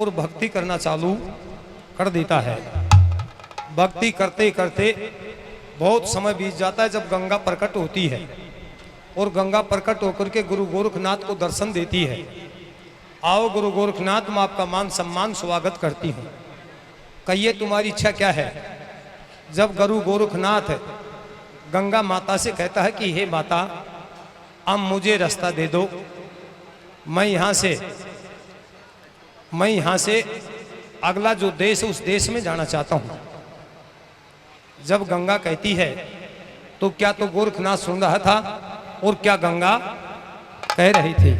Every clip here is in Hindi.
और भक्ति करना चालू कर देता है। भक्ति करते करते बहुत समय बीत जाता है। जब गंगा प्रकट होती है और गंगा प्रकट होकर के गुरु गोरखनाथ को दर्शन देती है, आओ गुरु गोरखनाथ, मैं आपका मान सम्मान स्वागत करती हूँ, कहिए तुम्हारी इच्छा क्या है। जब गुरु गोरखनाथ गंगा माता से कहता है कि हे माता, अब मुझे रास्ता दे दो, मैं यहाँ से अगला जो देश है उस देश में जाना चाहता हूँ। जब गंगा कहती है तो क्या तो गोरखनाथ सुन रहा था और क्या गंगा कह रही थी।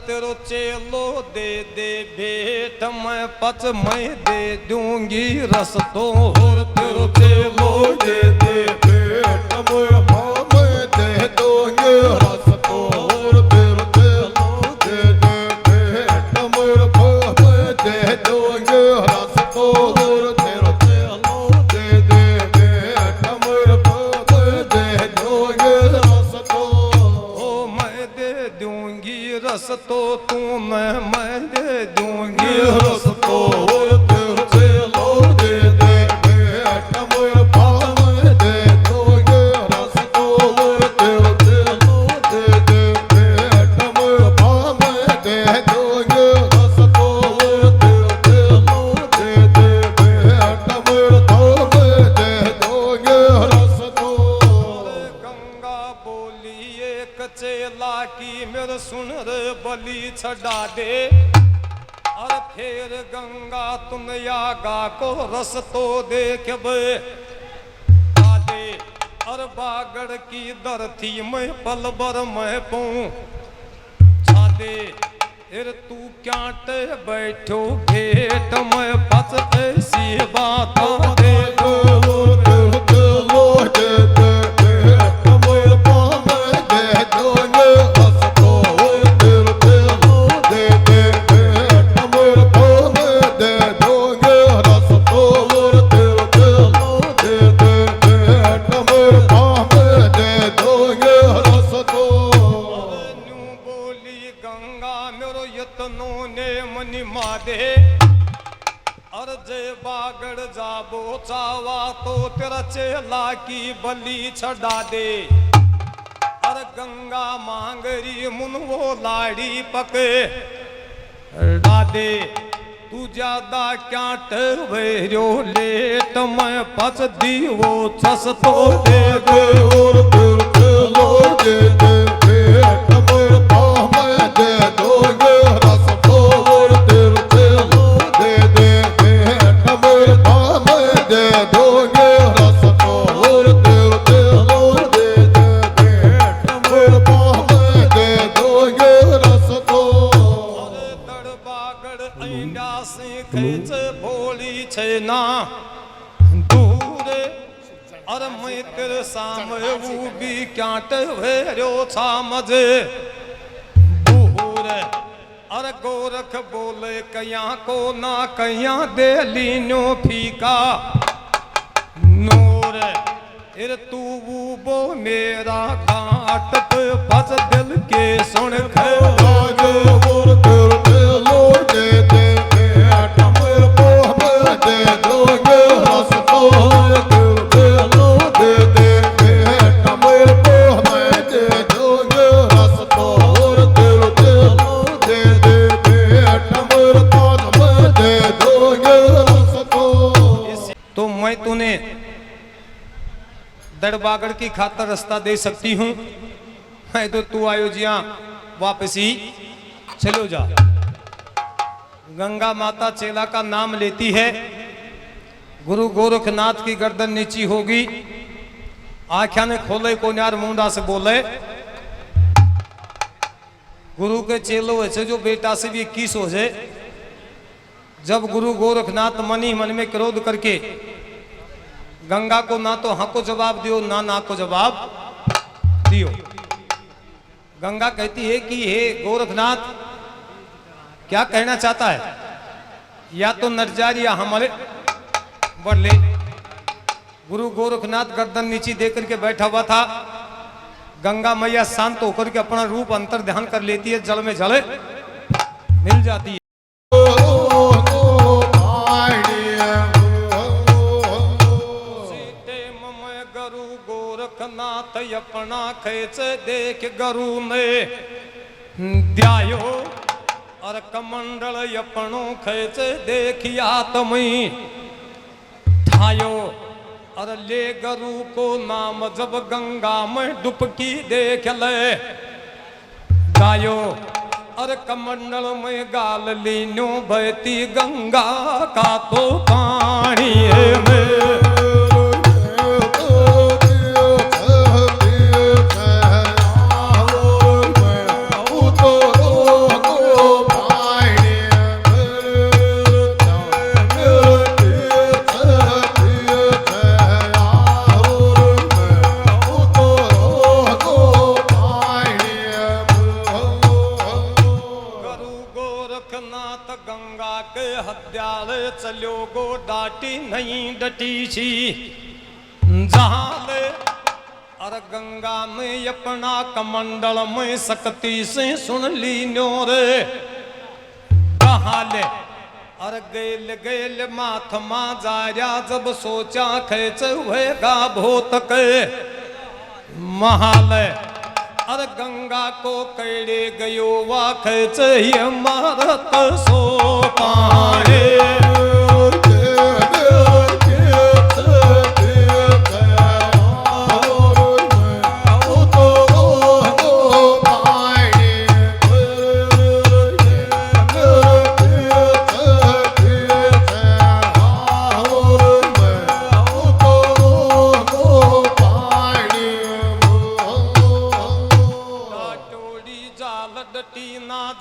तेरो चेलो दे दे भेंट, मैं पच मैं दे दूंगी रस तो, और तेरो चेलो दे दे भेंट, मैं दे दूंगी रस तो, और तेरो चेलो दे दे भेंट, मैं दे दूंगी रस तो, और तेरो चेलो दे दे भेंट, मैं दे दूंगी रस तो, ओ मैं दे दूंगी रस तो, तू मैं दे दूंगी रस तो, तेरे चेलो दे दे भेंट, मैं दे दूंगी रस तो, तेरे चेलो दे दे भेंट, मैं दे दूंगी रस तो, तेरे चेलो दे दे भेंट, मैं दे दूंगी रस तो। गंगा बोली एक चेला की मेरे सुन रे बलि छड़ा दे, और फिर गंगा तुम यागा को रस तो देख दे, और बागड़ की धरती में पल भर में पहुंचा दे, फिर तू क्या टे बैठो भेंट में बस ऐसी बात दे दो, बागड़ जाबो चावा तो तेरा चेला की बलि छड़ा दे, और गंगा मांगरी मुन वो लाड़ी पकड़ा दे, तू ज्यादा क्या टवेरो लेट, मैं पच दी वो छस तो दे दे, और फिर चलो दे दे भेंट, मैं दे दोगे रस तो, और तेरे चलो दे दे भेंट, मैं दे दोगे रस तो, और तेरे चलो दे दे भेंट, मैं दे दोगे रस तो। दड़ बागड़ ऐंडा से खींच भोली छे ना दूर, और मैं तेरे सामने वो भी क्या टवेरो समझ बूर, और गोरख बोले कया को ना कया दे लीनो फीका नूर, फिर तू वो मेरा घाट पे बस दिल के सुन तो मैं तूने दड़बागड़ की खातर रास्ता दे सकती हूँ, है तो तू अयोध्या वापस ही चलो जा। गंगा माता चेला का नाम लेती है, गुरु गोरखनाथ की गर्दन नीची होगी, आँखें ने खोले को न्यार मुंडा से बोले, गुरु के चेलो ऐसे जो बेटा से भी 21 हो जाए। जब गुरु गोरखनाथ मन ही मन में क्रोध करके गंगा को ना तो हाँ को जवाब दियो ना को जवाब दियो, गंगा कहती है कि हे गोरखनाथ क्या कहना चाहता है, या तो नरजार या हमारे बढ़ ले। गुरु गोरखनाथ गर्दन नीची दे करके बैठा हुआ था, गंगा मैया शांत होकर के अपना रूप अंतर ध्यान कर लेती है, जल में जल मिल जाती है। गोरखनाथ अपना खेच देख गरु ने ध्यायो और कमंडल अपनो खेच देखिया तमई ठायो और ले गरु को नाम जब गंगा में डुबकी देख ले गायो और कमंडल में गाल लीनो बहती गंगा का तो पानी में चलो गो डाटी नहीं डटी छी जहां और गंगा में अपना कमंडल में शक्ति से सुन ली रे कहा ले और गेल गेल माथ मा जाया जब सोचा खेच हुएगा भूत के महाल और गंगा को कैड़े गयो वा खेच मारत सो पाए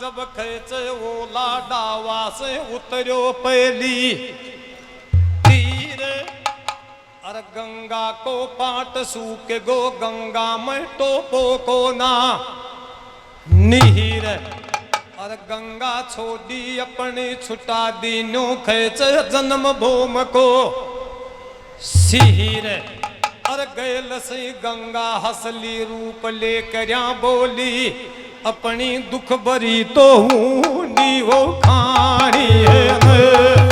जब खेच ओला डावा से उतरो पहली तीर और गंगा को पाट सूख गो गंगा में टोपो को ना निहीर और गंगा छोड़ी अपने छुटा दीनो खेच जन्म भूम को सिहीर और गैल से गंगा हसली रूप लेकर बोली अपनी दुख भरी तो हूँ नी वो खानी है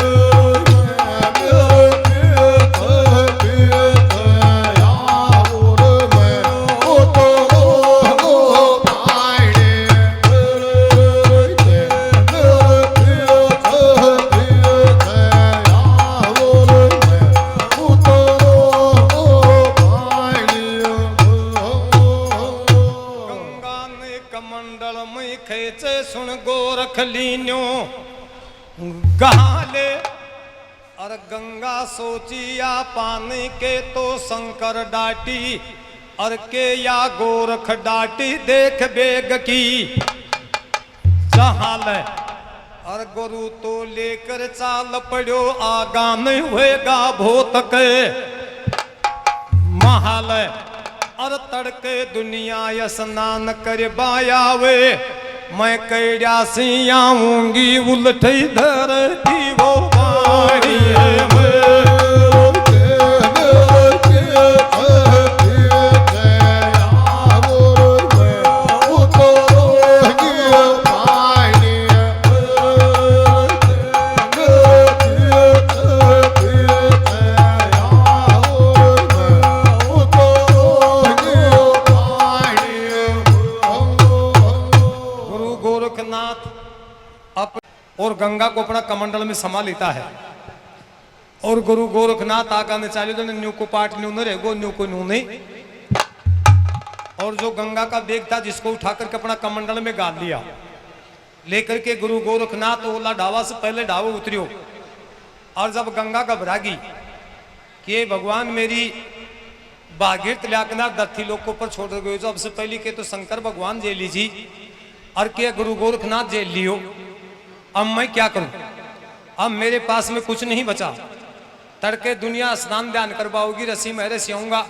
सुन गोरख लीन्यो गहाले और गंगा सोचिया पानी के तो शंकर डाटी और के या गोरख डाटी देख बेग की जहाल और गुरु तो लेकर चाल पड़ो आगा नहीं होएगा भूत के महाल और तड़के दुनिया स्नान कर बायावे मैं कैड्या से आऊंगी उलटी धरती वो पानी और गंगा को अपना कमंडल में समा लेता है और गुरु गोरखनाथ आगा ने चाले न्यू को पाठ न्यू न रहेगो न्यू को न्यू नहीं और जो गंगा का बेग था जिसको उठाकर के अपना कमंडल में गाल लिया लेकर के गुरु गोरखनाथ ओला ढावा से पहले ढावा उतरियो और जब गंगा घबरागी कि भगवान मेरी बागीर त्यागना दत्थी लोग को ऊपर छोड़ गए जो सबसे पहले के तो शंकर भगवान जेल लीजी और के गुरु गोरखनाथ जेल लियो अब मैं क्या करूं अब मेरे पास में कुछ नहीं बचा तड़के दुनिया स्नान ध्यान करवाओगी रसी में रसी आऊंगा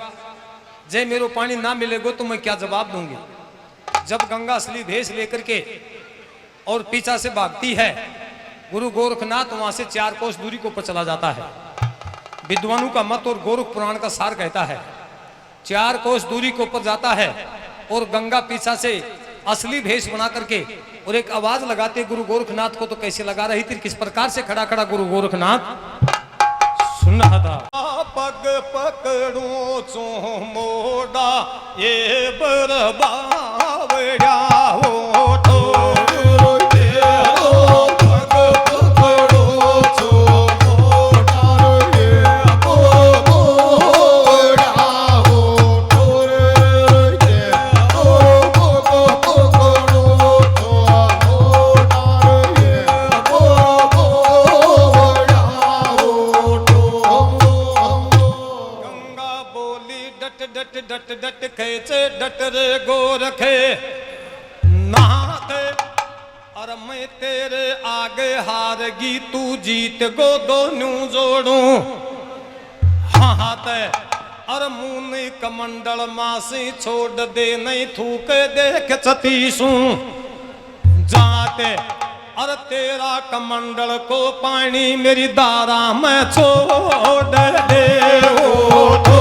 जय मेरो पानी ना मिलेगो तो मैं क्या जवाब दूंगी जब गंगा असली भेष लेकर के और पीछा से भागती है गुरु गोरखनाथ वहां से 4 कोस दूरी के ऊपर चला जाता है विद्वानों का मत और गोरख पुराण का सार कहता है 4 कोस दूरी के ऊपर जाता है और गंगा पीछा से असली भेष बना करके और एक आवाज लगाते गुरु गोरखनाथ को। तो कैसे लगा रही थी, किस प्रकार से खड़ा खड़ा गुरु गोरखनाथ सुन रहा था। पग पकड़ू चो मोड़ा ये बरबावड़ा हो तो डट डट खेचे डट रे गोरखे नहाते और मैं तेरे आगे हारगी तू जीत गो दोनों जोड़ू हाथ और मुनि कमंडल मासी छोड़ दे नहीं थूक देख छतीसू जाते और तेरा कमंडल को पानी मेरी दारा में छोड़ दे ओ तो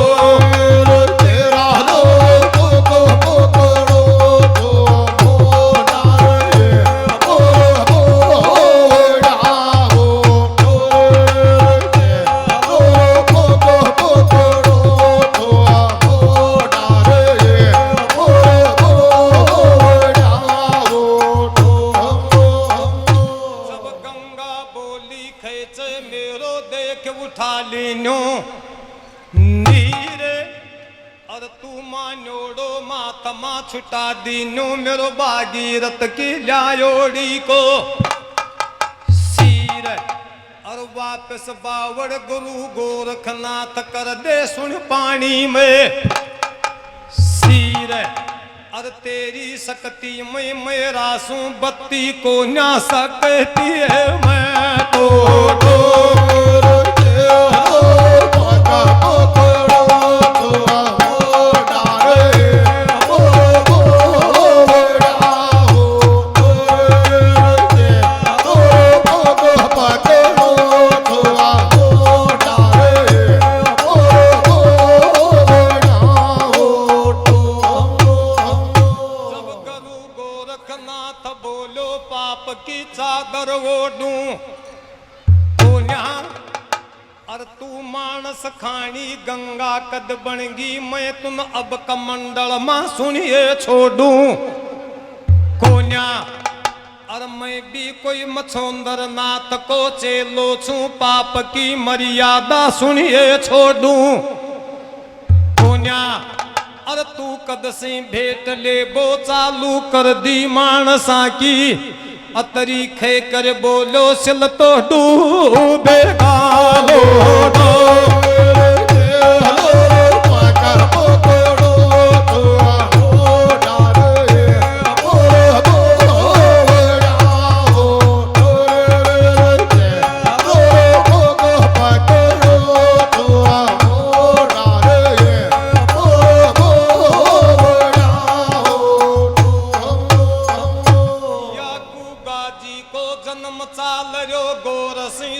उठा लीनो नीरे और तू मानोड़ो मातमा छुटा दीनो मेरो भागीरथ की लायोड़ी को सीर और वापस बावड़ गुरु गोरखनाथ कर दे सुन पानी में सीर और तेरी शक्ति में मेरा सू बत्ती को ना सकती है मैं तो की चादर ओढ़ू और तू मानस खानी गंगा कद बनगी मैं तुम अब कमंडल मां सुनिए छोड़ू कोन्या और मैं भी कोई मछोंदर नाथ को चेलो छू पाप की मर्यादा सुनिए छोड़ू कोन्या और तू कद से भेंट ले वो चालू कर दी मानसा की अतरी खे कर बोलो सिल तो डूबेगा लोडो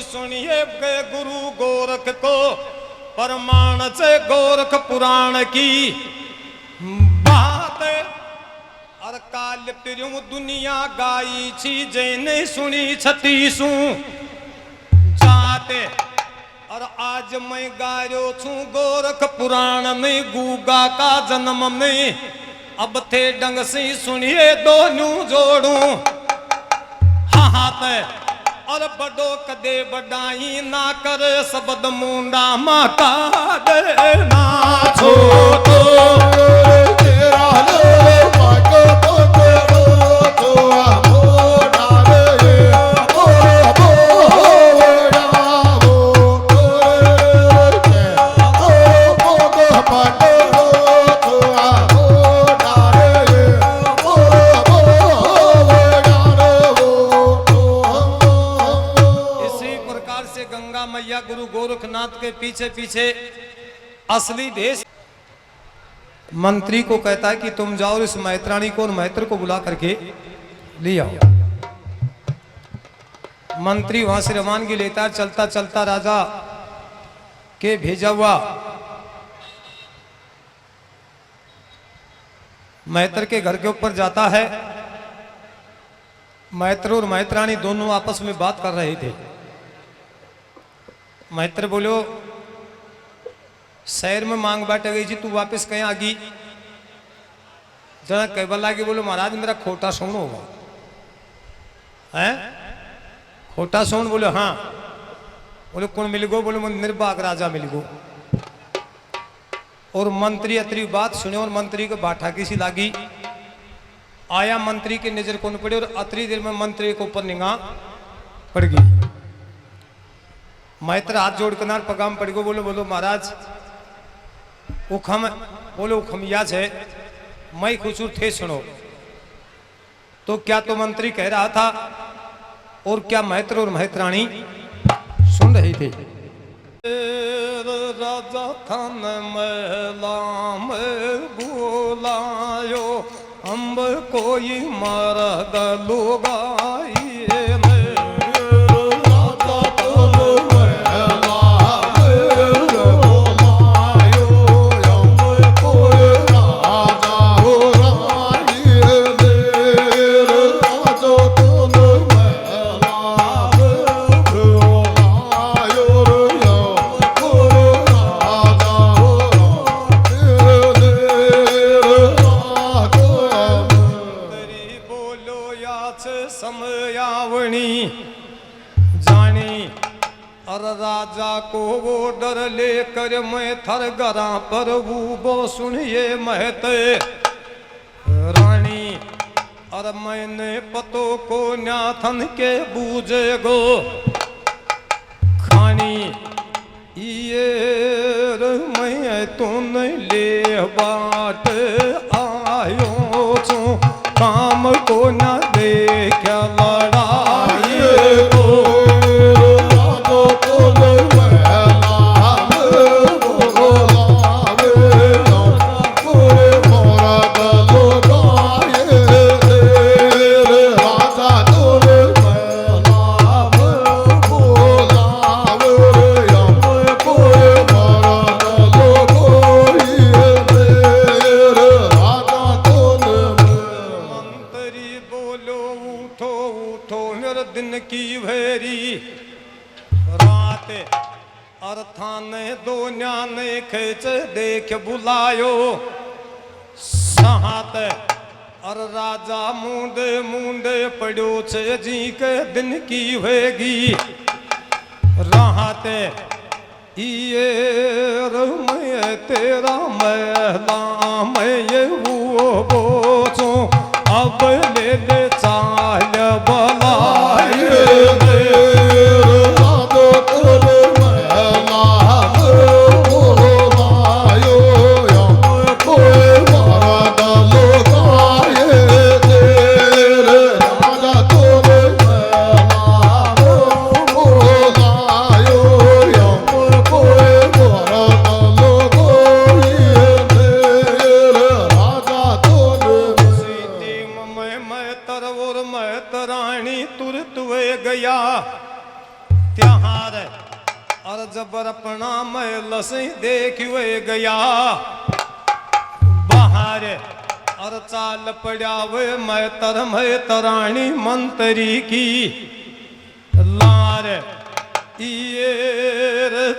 सुनिए गए गुरु गोरख को प्रमाण से गोरख पुराण की बात और काल पिरु दुनिया गाई छी जैने सुनी छतीसू जाते और आज मैं गायो छू गोरख पुराण में गूगा का जन्म में अब थे डंग से सुनिए दोनों जोड़ू हाथ और बड़ो कदे बड़ाई ना कर सबद मुंडा माता देना छो तो तेरा लो पाको तो तेरो तो मोड़ा रे ओ बोड़ा वो ते ओ पोगो पाको तो मोड़ा रे ओ गंगा मैया गुरु गोरखनाथ के पीछे पीछे असली भेष मंत्री को कहता है कि तुम जाओ इस मैत्राणी को और मैत्र को बुला करके ले आओ। मंत्री वहां से रवानगी लेता है, चलता चलता राजा के भेजा हुआ मैत्र के घर के ऊपर जाता है। मैत्र और मैत्राणी दोनों आपस में बात कर रहे थे। मैत्र बोलो शहर में मांग बाट गई थी, तू वापस कहीं आ गई? जरा कह लगे, बोलो महाराज मेरा खोटा सोन होगा। हैं खोटा सोन? बोलो हाँ। बोले कौन मिल गो? बोले निर्बाग राजा मिल गो। और मंत्री अतरी बात सुने और मंत्री को बाठा किसी लागी। आया मंत्री की नजर कौन पड़ी और अतरी देर में मंत्री के ऊपर निगाह पड़ गई। मैत्र हाथ जोड़ कर पगाम पड़ गो। बोलो बोलो महाराज उखम, बोलो उखमिया है मैं खुशूर थे सुनो। तो क्या तो मंत्री कह रहा था और क्या मैत्र और मैत्राणी सुन रही थी। राजा थान मैलाम बुलायो अम्ब कोई मरद लुगाई राजा को वो डर लेकर मैं थर गरा पर वो सुनिए महते रानी। और मैंने पतो को न्याथन के बूझे गो खानी ये मैं तो नहीं ले बाट आयो छो काम को न देखा लड़ाई को। देख बुलायो सहात और राजा मुंडे मुंडे पड़ो छे जी के दिन की होगी राहत ये मैं तेरा महला मैं ये वो बोचो अब ले ले चाल बलाए जबर अपना महल से देख गया बाहर और चाल पड़ा वे मैं तरानी मंत्री की लार ये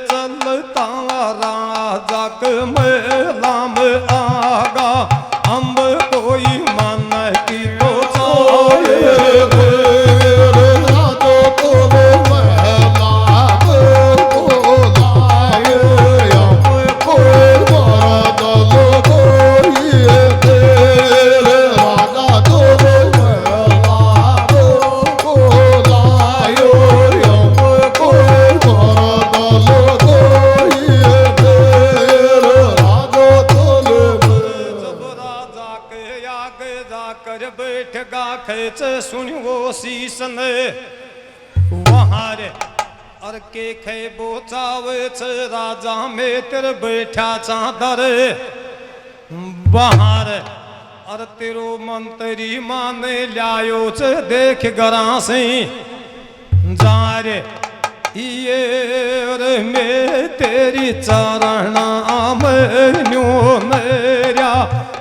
चलता राजा के महला में आगा अम्ब कोई मन की तो सुनियो शीशन वहां और के खे बोचावे राजा में तेरे बैठा चादर बाहर और तेरो मंत्री माने लायो च देख गरा से जार ये में तेरी चरणा में न्यू मेरा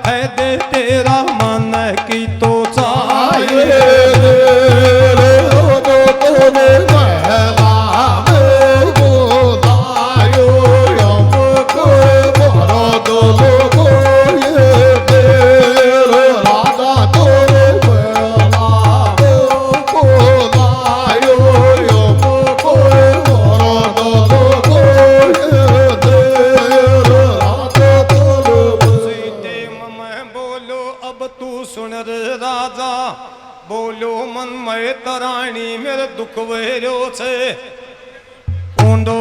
है दे तेरा मन की तो चाहिए दुख वेरो छे ऊंडो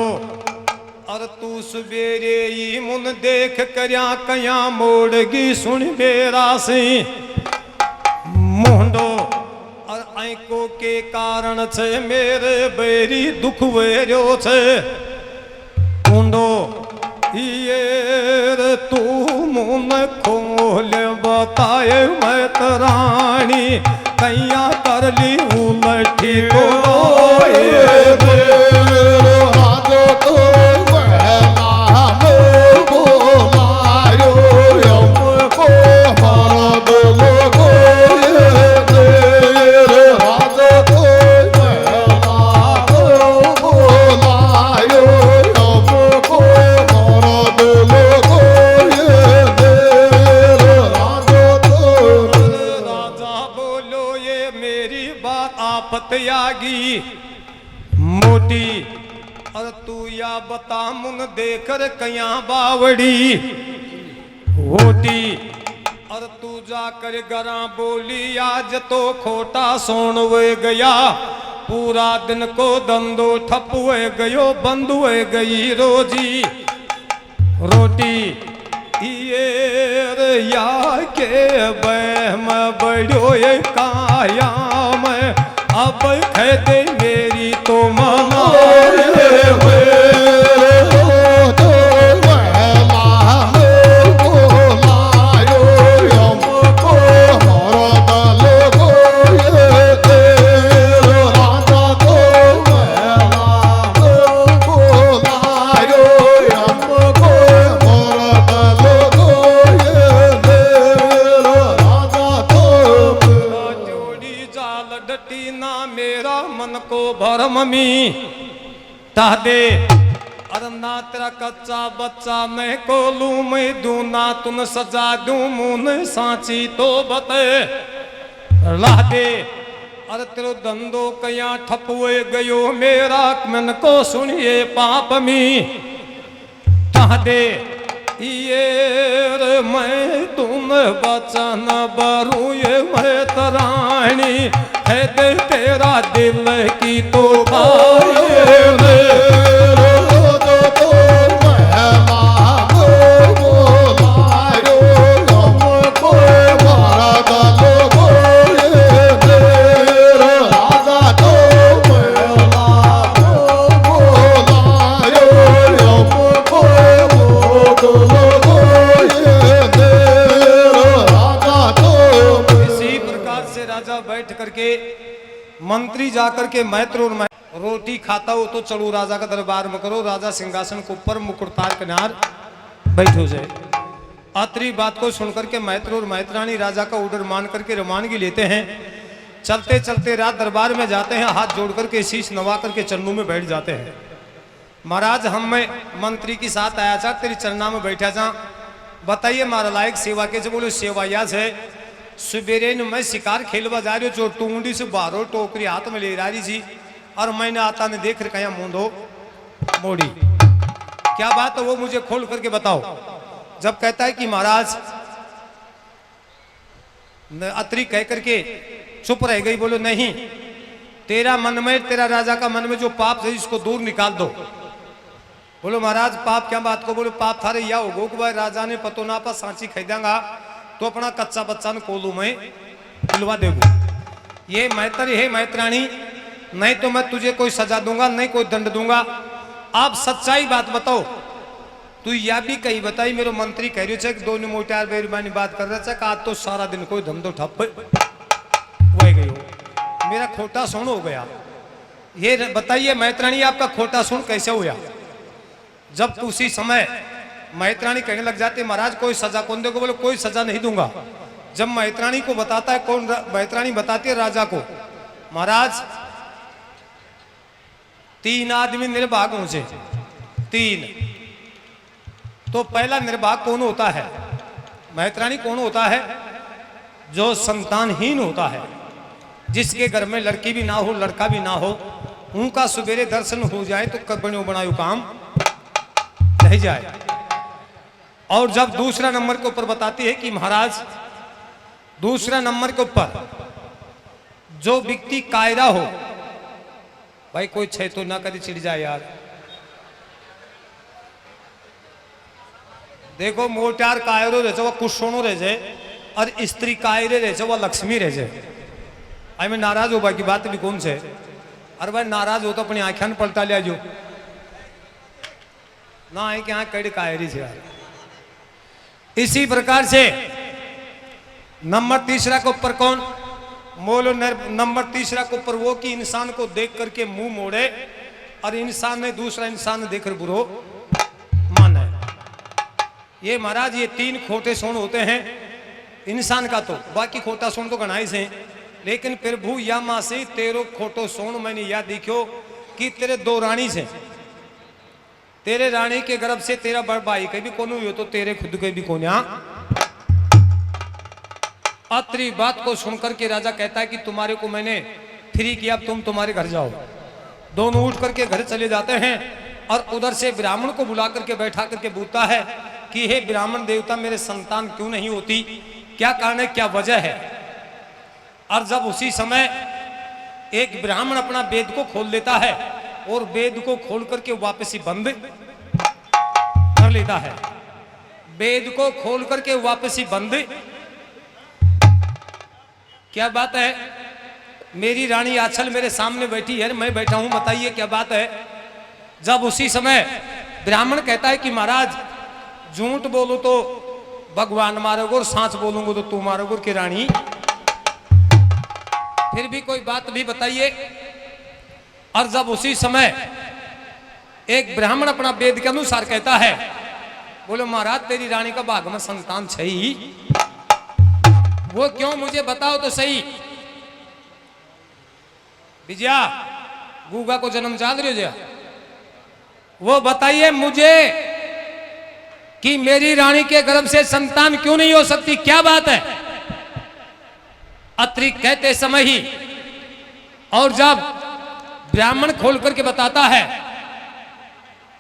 और तू सवेरे ही मुन देख करया कया मोड़गी सुन बेरा सी मुंडो और आंखों के कारण छे मेरे बेरी दुख वेरो छे ऊंडो ये तू मुन खोल बताए मैं तरानी कैया कर ली उलटी तो त्यागी मोटी और तू या बता मुन देकर कया बावड़ी होटी और तू जाकर गरा बोली आज तो खोटा सोन वे गया पूरा दिन को धंधो ठप हुए गयो बंद हुए गई रोजी रोटी ये या के बहम बड़ो ये काया में अब कह दे मेरी तो मना मम्मी तादे अरे ना तेरा कच्चा बच्चा मैं को लू मैं दू ना तुन सजा दू मुन सांची तो बते ला दे अरे तेरो धंधो कया ठप हुए गयो मेरा मन को सुनिए पाप में तादे ये मैं तुम बचन बरू ये मैं तरानी है दे तेरा दिल की तो मंत्री जाकर के मैत्र और रोटी खाता हो तो चलो राजा का दरबार में करो राजा सिंहासन के ऊपर मुकुट तार किनार बैठो जाए आतरी बात को सुनकर के मैत्र और मैत्रानी राजा का ऑर्डर मान करके रवानगी लेते हैं चलते चलते रात दरबार में जाते हैं हाथ जोड़ करके शीश नवा करके चरणों में बैठ जाते हैं महाराज हम मैं मंत्री के साथ आया था तेरी चरणा में बैठा जा बताइए मारा लायक सेवा के बोले सेवा याद है सवेरे मैं शिकार खेलवा जा रही जो टूंडी से बारो टोकरी हाथ में ले रही थी और मैंने आता ने देख कहीं मुंदो मोड़ी क्या बात है वो मुझे खोल करके बताओ जब कहता है कि महाराज अतरी कह करके चुप रह गई बोलो नहीं तेरा मन में तेरा राजा का मन में जो पाप है इसको दूर निकाल दो बोलो महाराज पाप क्या बात को बोलो पाप थारे या होगो कि भाई राजा ने पतो ना पा सांची खरीदांगा तो अपना कच्चा बच्चा न कोलू में दिलवा देगो ये मैत्र है मैत्राणी नहीं तो मैं तुझे कोई सजा दूंगा नहीं कोई दंड दूंगा आप सच्चाई बात बताओ तू या भी कही बताई मेरे मंत्री कह रही है कि दोनों मोटार बेरबानी बात कर रहा है आज तो सारा दिन कोई धंधो ठप हो गई हो मेरा खोटा सुन हो गया ये बताइए मैत्राणी आपका खोटा सुन कैसे हुआ जब उसी समय मैत्राणी कहने लग जाते महाराज कोई सजा कौन देगा बोले कोई सजा नहीं दूंगा जब मैत्राणी को बताता है कौन मैत्राणी बताती है राजा को महाराज 3 आदमी निर्भाग मुझे 3 तो पहला निर्भाग कौन होता है मैत्राणी कौन होता है जो संतानहीन होता है जिसके घर में लड़की भी ना हो लड़का भी ना हो उनका सवेरे दर्शन हो जाए तो बनो बनायो काम रह जाए और जब दूसरा नंबर के ऊपर बताती है कि महाराज दूसरा नंबर के ऊपर जो व्यक्ति कायरा हो भाई कोई छे तो ना कभी चिढ़ जाए यार। देखो मोटार कायरो रहे वो कुशोनो रह जाए और स्त्री कायरे रहे वो लक्ष्मी रह जाए। आई मैं नाराज हो बाकी बात भी कौन से। अरे भाई नाराज हो तो अपनी आंखें पलटा लिया जो ना है कि यहाँ कड़ी कायरी से यार। इसी प्रकार से नंबर तीसरा के ऊपर कौन मोलो नंबर तीसरा के ऊपर वो कि इंसान को देख करके मुंह मोड़े और इंसान ने दूसरा इंसान देखकर बुरो माने। ये महाराज ये तीन खोटे सोन होते हैं इंसान का। तो बाकी खोटा सोन तो गणाई से, लेकिन प्रभु या माँ से तेरो खोटो सोन मैंने याद देखो कि तेरे दो रानी से, तेरे रानी के गर्भ से तेरा बड़ भाई के भी कौन हुई हो तो तेरे खुद के भी कौन। अत्री बात को सुनकर के राजा कहता है कि तुम्हारे को मैंने फ्री किया, अब तुम तुम्हारे घर जाओ। दोनों उठ करके घर चले जाते हैं और उधर से ब्राह्मण को बुला करके बैठा करके पूछता है कि हे ब्राह्मण देवता मेरे संतान क्यों नहीं होती, क्या कारण है, क्या वजह है। और जब उसी समय एक ब्राह्मण अपना वेद को खोल लेता है और वेद को खोल करके वापस ही बंद कर लेता है, वेद को खोल करके वापस ही बंद। क्या बात है, मेरी रानी आंचल मेरे सामने बैठी है, मैं बैठा हूं, बताइए क्या बात है। जब उसी समय ब्राह्मण कहता है कि महाराज झूठ बोलूं तो भगवान मारोगे और सांच बोलूंगा तो तू मारोगे कि रानी, फिर भी कोई बात भी बताइए। और जब उसी समय एक ब्राह्मण अपना वेद के अनुसार कहता है, बोलो महाराज तेरी रानी का भाग में संतान छही, वो क्यों मुझे बताओ तो सही। विजया गूगा को जन्म चाल रही हो, वो बताइए मुझे कि मेरी रानी के गर्भ से संतान क्यों नहीं हो सकती, क्या बात है। अत्रि कहते समय ही और जब ब्राह्मण खोल करके बताता है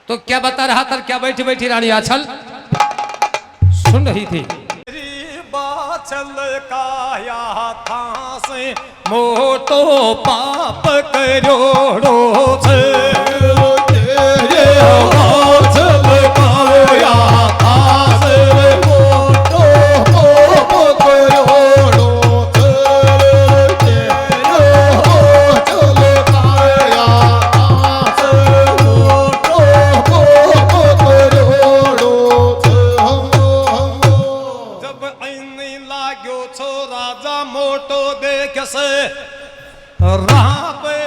तो क्या बता रहा था, क्या बैठी बैठी रानी आंचल सुन रही थी। बाचल काया था से मोटो पाप करोड़ो से, बाचल काया था से मोटो पाप करोड़ो से, बाचल काया था से मोटो पाप करोड़ो से। जब लाग्यो छो राजा मोटो देख से रहा पे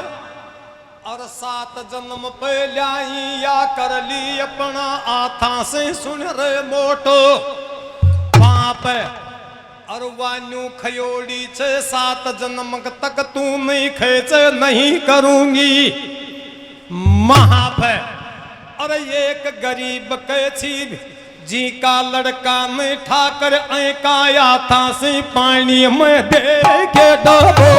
और 7 जन्म पे लाई या कर ली अपना आथा से सुन रे मोटो बाप और वान्यू खयोड़ी छे 7 जन्म तक तू नहीं खेच नहीं करूंगी महाप। और एक गरीब के छी जी का लड़का में ठाकर ऐकाया था से पानी में दे के डबो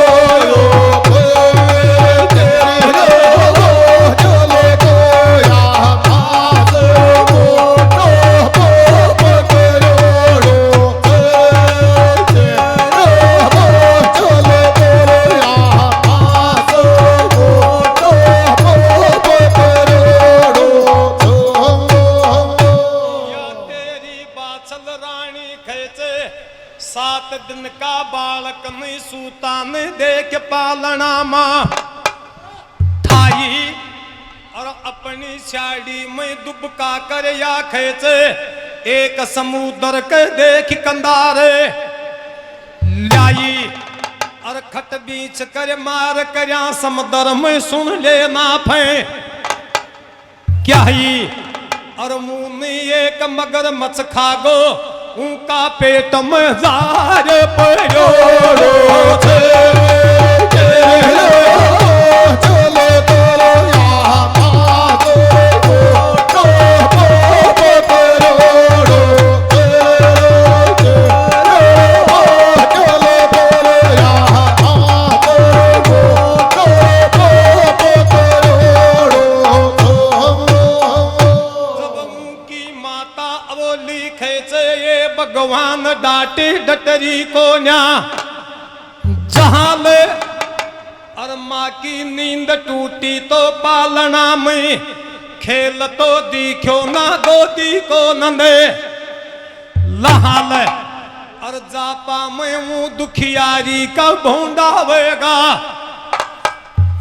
दिन का बालक में सूतान देख पालना मां ठाई और अपनी साड़ी में दुबका कर या खेचे एक समुद्र के देख कंधारे लाई और खट बीच कर मार कर समुद्र में सुन लेना फे क्या ही और मुंह में एक मगर मछ खागो उनका पेट में जार पड़ो भगवान डांटे डटरी को न्या जहां ले और माँ की नींद टूटी तो पालना में खेल तो दिखो ना गोदी को नंदे लहाल और जापा में वो दुखियारी का भोंडावेगा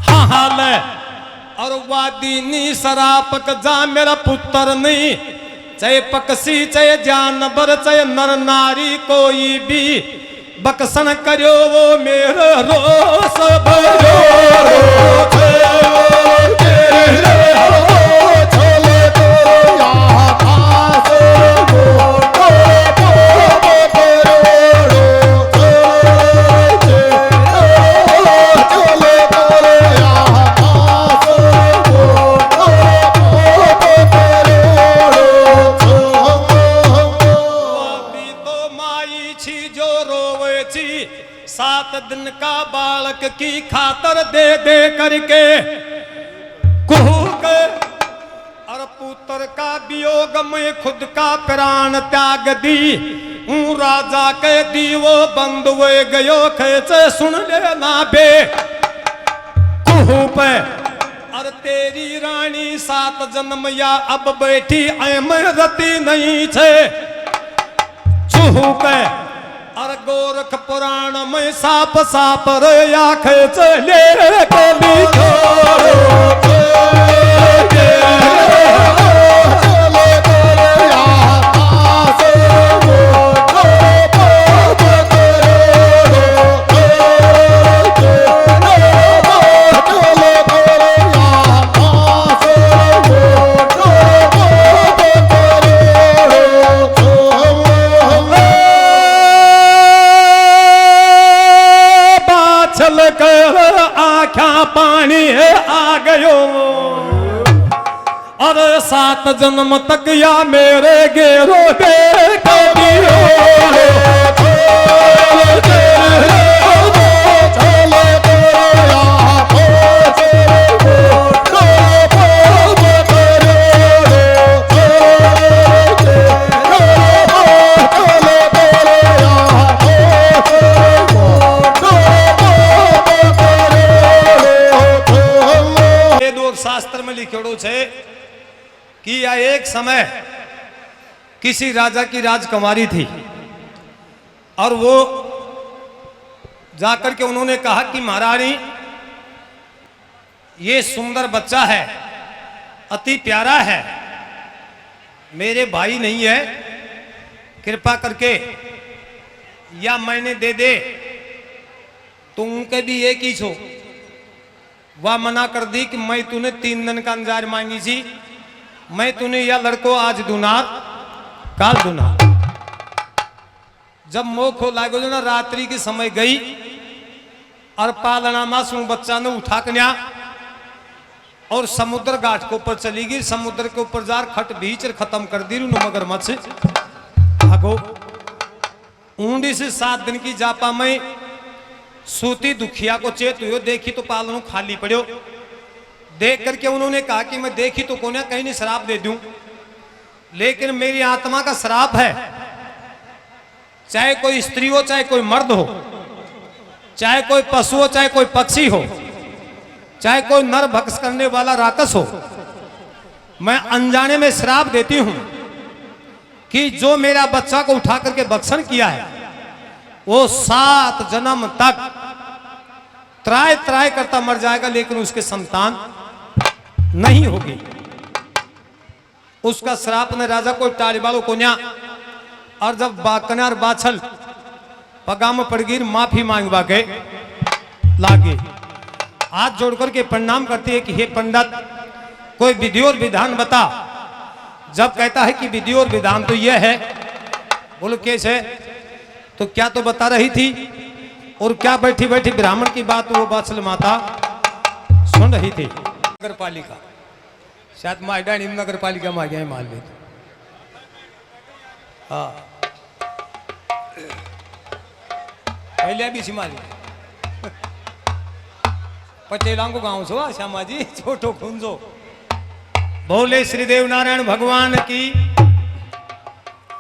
हाल और वादी नी सरापक जा मेरा पुत्र नहीं चाहे पक्षी चाहे जानवर चाहे नर नारी कोई भी बकसन करो वो मेरा रोस भरो दिन का बालक की खातर दे दे करके कुहक और पुत्र का वियोग में खुद का प्राण त्याग दी राजा के दीवो बंद हुए गयो खेचे सुन लेना बे कुहू पे और तेरी रानी 7 जन्म या अब बैठी एम रती नहीं छे चूहू पे और गोरख पुराण में साप साप रे आँख चले पानी है आ गयो और 7 जन्म तक या मेरे गेरो शास्त्र में लिखोड़ो छे कि यह एक समय किसी राजा की राजकुमारी थी और वो जाकर के उन्होंने कहा कि महारानी ये सुंदर बच्चा है अति प्यारा है मेरे भाई नहीं है कृपा करके या मैंने दे दे तो उनके भी एक ही छो वह मना कर दी कि मैं तूने 3 दिन का अंजार मांगी थी मैं तूने या लड़को आज दुनार काल दुनार जब मोह खो लागो जो ना रात्रि के समय गई और पालना मासूम बच्चा ने उठा के और समुद्र घाट के ऊपर चली गई समुद्र के ऊपर जार खट बीच खत्म कर दी मगरमच्छ भागो ऊंडी से 7 दिन की जापा में सूती दुखिया को चेत हुई देखी तो पालनों खाली पड़ो देख करके उन्होंने कहा कि मैं देखी तो कोने कहीं नहीं शराब दे दूं लेकिन मेरी आत्मा का श्राप है चाहे कोई स्त्री हो चाहे कोई मर्द हो चाहे कोई पशु हो चाहे कोई पक्षी हो चाहे कोई नर भक्स करने वाला राक्षस हो मैं अनजाने में श्राप देती हूं कि जो मेरा बच्चा को उठा करके भक्षण किया है वो 7 जन्म तक त्राय त्राय करता मर जाएगा लेकिन उसके संतान नहीं होगी उसका श्राप ने राजा को टाली वालों को न्या और जब बाकनार बाछल पगाम पड़गिर माफी मांगवा के लागे हाथ जोड़कर के प्रणाम करती है कि हे पंडित कोई विधि और विधान बता जब कहता है कि विधि और विधान तो यह है बोलो कैसे तो क्या तो बता रही थी और क्या बैठी बैठी ब्राह्मण की बात वो बाछल माता सुन रही थी नगर पालिका शायद माइडानी नगर पालिका में आ गया माल में हाँ पहले भी सिमाली पटेलों को गांव छो श्यामा जी छोटो खुंजो बोले श्री देव नारायण भगवान की